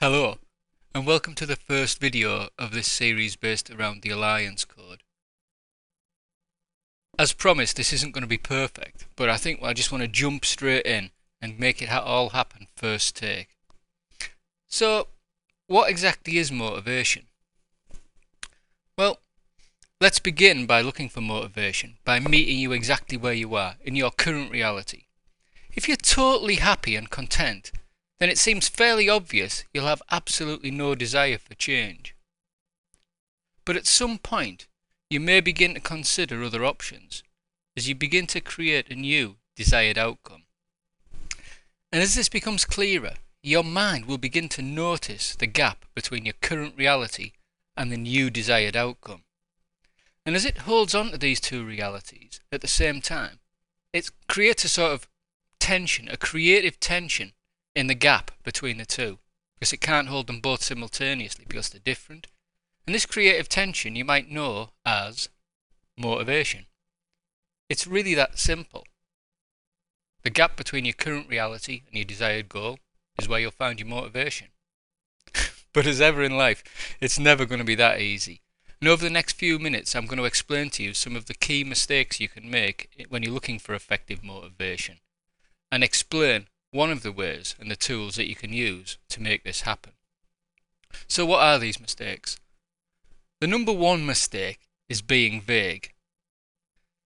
Hello, and welcome to the first video of this series based around the Alliance Code. As promised, this isn't going to be perfect, but I think I just want to jump straight in and make it all happen first take. So, what exactly is motivation? Well, let's begin by looking for motivation, by meeting you exactly where you are, in your current reality. If you're totally happy and content, then it seems fairly obvious you'll have absolutely no desire for change. But at some point, you may begin to consider other options, as you begin to create a new desired outcome. And as this becomes clearer, your mind will begin to notice the gap between your current reality and the new desired outcome. And as it holds on to these two realities at the same time, it creates a sort of tension, a creative tension in the gap between the two, because it can't hold them both simultaneously because they're different. And this creative tension you might know as motivation. It's really that simple. The gap between your current reality and your desired goal is where you'll find your motivation. But as ever in life, it's never going to be that easy. And over the next few minutes, I'm going to explain to you some of the key mistakes you can make when you're looking for effective motivation, and explain one of the ways and the tools that you can use to make this happen. So what are these mistakes? The number one mistake is being vague.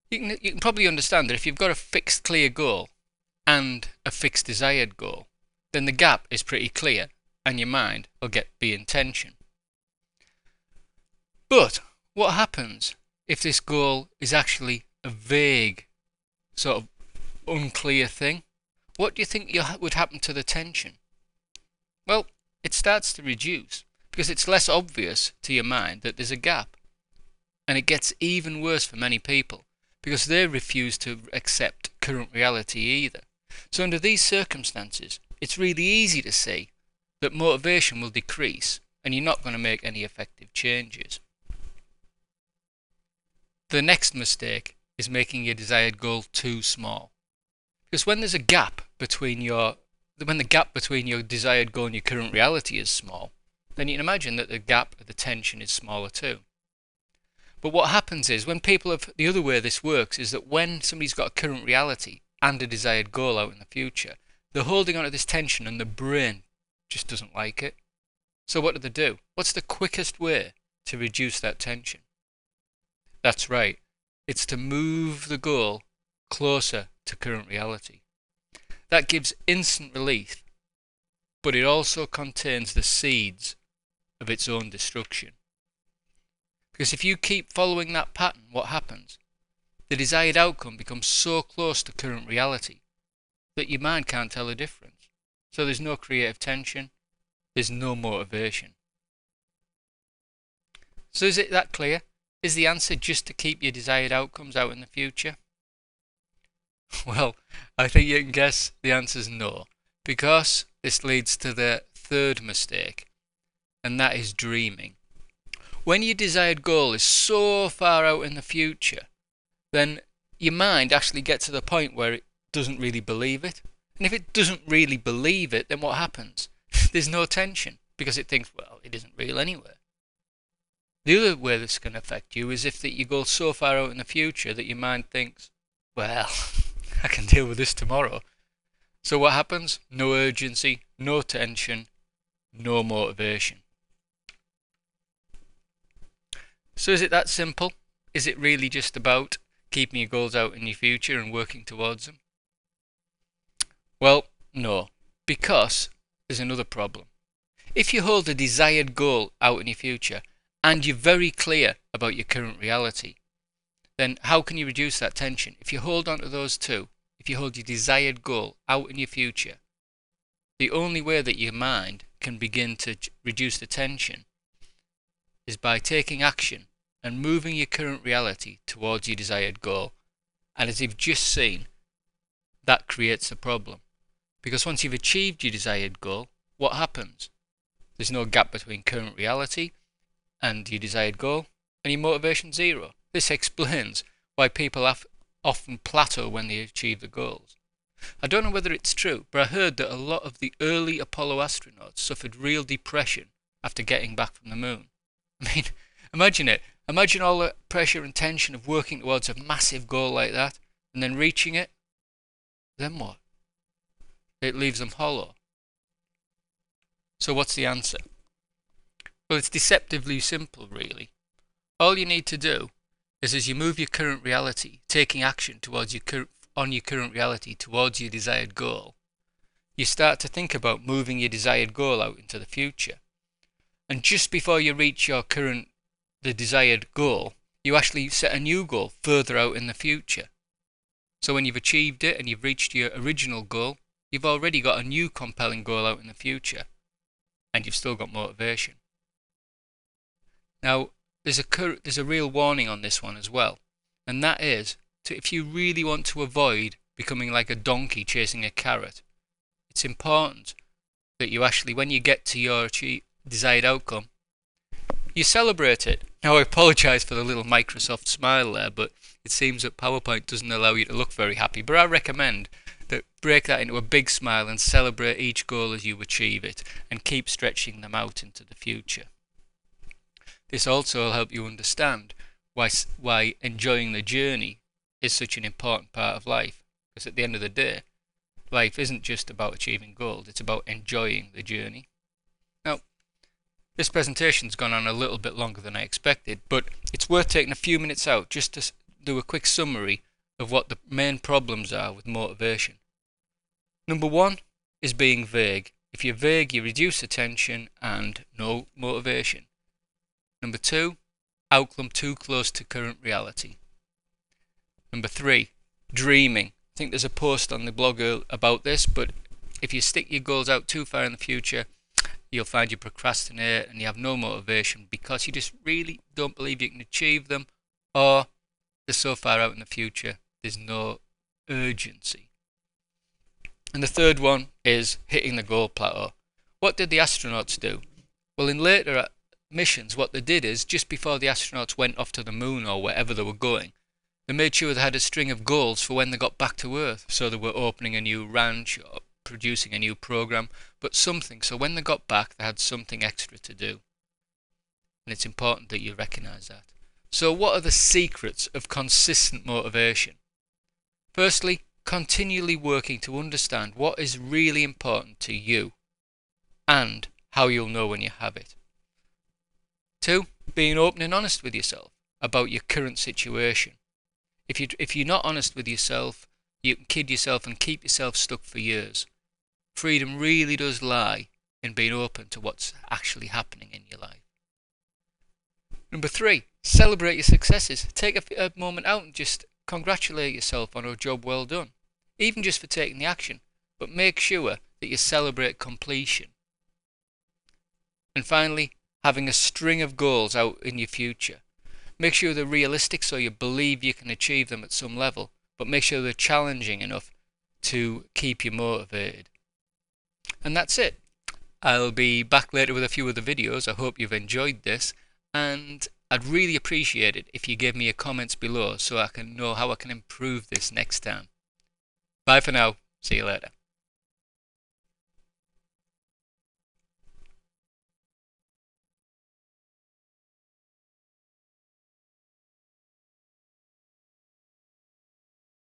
You can probably understand that if you've got a fixed clear goal and a fixed desired goal, then the gap is pretty clear and your mind will be in tension. But what happens if this goal is actually a vague, sort of unclear thing? What do you think would happen to the tension? Well, it starts to reduce because it's less obvious to your mind that there's a gap. And it gets even worse for many people because they refuse to accept current reality either. So under these circumstances, it's really easy to see that motivation will decrease and you're not going to make any effective changes. The next mistake is making your desired goal too small. Because when there's a gap between when the gap between your desired goal and your current reality is small, then you can imagine that the gap of the tension is smaller too. But what happens is the other way this works is that when somebody's got a current reality and a desired goal out in the future, they're holding on to this tension and the brain just doesn't like it. So what do? What's the quickest way to reduce that tension? That's right, it's to move the goal closer to current reality. That gives instant relief, but it also contains the seeds of its own destruction. Because if you keep following that pattern, what happens? The desired outcome becomes so close to current reality that your mind can't tell the difference. So there's no creative tension, there's no motivation. So is it that clear? Is the answer just to keep your desired outcomes out in the future? Well, I think you can guess the answer is no, because this leads to the third mistake, and that is dreaming. When your desired goal is so far out in the future, then your mind actually gets to the point where it doesn't really believe it. And if it doesn't really believe it, then what happens? There's no tension, because it thinks, well, it isn't real anyway. The other way this can affect you is if you go so far out in the future that your mind thinks, well, I can deal with this tomorrow. So what happens? No urgency, no tension, no motivation. So is it that simple? Is it really just about keeping your goals out in your future and working towards them? Well, no, because there's another problem. If you hold a desired goal out in your future and you're very clear about your current reality, then how can you reduce that tension? If you hold on to those two, if you hold your desired goal out in your future, the only way that your mind can begin to reduce the tension is by taking action and moving your current reality towards your desired goal. And as you've just seen, that creates a problem. Because once you've achieved your desired goal, what happens? There's no gap between current reality and your desired goal, and your motivation zero. This explains why people often plateau when they achieve the goals. I don't know whether it's true, but I heard that a lot of the early Apollo astronauts suffered real depression after getting back from the moon. I mean, imagine it. Imagine all the pressure and tension of working towards a massive goal like that, and then reaching it. Then what? It leaves them hollow. So what's the answer? Well, it's deceptively simple, really. All you need to do is, as you move your current reality, taking action towards your current reality towards your desired goal, you start to think about moving your desired goal out into the future. And just before you reach the desired goal, you actually set a new goal further out in the future. So when you've achieved it and you've reached your original goal, you've already got a new compelling goal out in the future, and you've still got motivation. Now, there's a real warning on this one as well, and that is, if you really want to avoid becoming like a donkey chasing a carrot, it's important that you actually, when you get to your desired outcome, you celebrate it. Now, I apologise for the little Microsoft smile there, but it seems that PowerPoint doesn't allow you to look very happy. But I recommend that break that into a big smile and celebrate each goal as you achieve it, and keep stretching them out into the future. This also will help you understand why enjoying the journey is such an important part of life. Because at the end of the day, life isn't just about achieving goals, it's about enjoying the journey. Now, this presentation's gone on a little bit longer than I expected, but it's worth taking a few minutes out just to do a quick summary of what the main problems are with motivation. Number one is being vague. If you're vague, you reduce attention and no motivation. Number two, outcome too close to current reality. Number three, dreaming. I think there's a post on the blog about this, but if you stick your goals out too far in the future, you'll find you procrastinate and you have no motivation because you just really don't believe you can achieve them, or they're so far out in the future, there's no urgency. And the third one is hitting the goal plateau. What did the astronauts do? Well, in later missions, what they did is, just before the astronauts went off to the moon or wherever they were going, they made sure they had a string of goals for when they got back to Earth. So they were opening a new ranch or producing a new program, but something. So when they got back, they had something extra to do. And it's important that you recognize that. So what are the secrets of consistent motivation? Firstly, continually working to understand what is really important to you and how you'll know when you have it. 2, being open and honest with yourself about your current situation. If you're not honest with yourself, you can kid yourself and keep yourself stuck for years. Freedom really does lie in being open to what's actually happening in your life. Number 3, celebrate your successes. Take a moment out and just congratulate yourself on a job well done, even just for taking the action, but make sure that you celebrate completion. And finally, having a string of goals out in your future. Make sure they're realistic so you believe you can achieve them at some level, but make sure they're challenging enough to keep you motivated. And that's it. I'll be back later with a few other videos. I hope you've enjoyed this, and I'd really appreciate it if you gave me a comments below so I can know how I can improve this next time. Bye for now. See you later.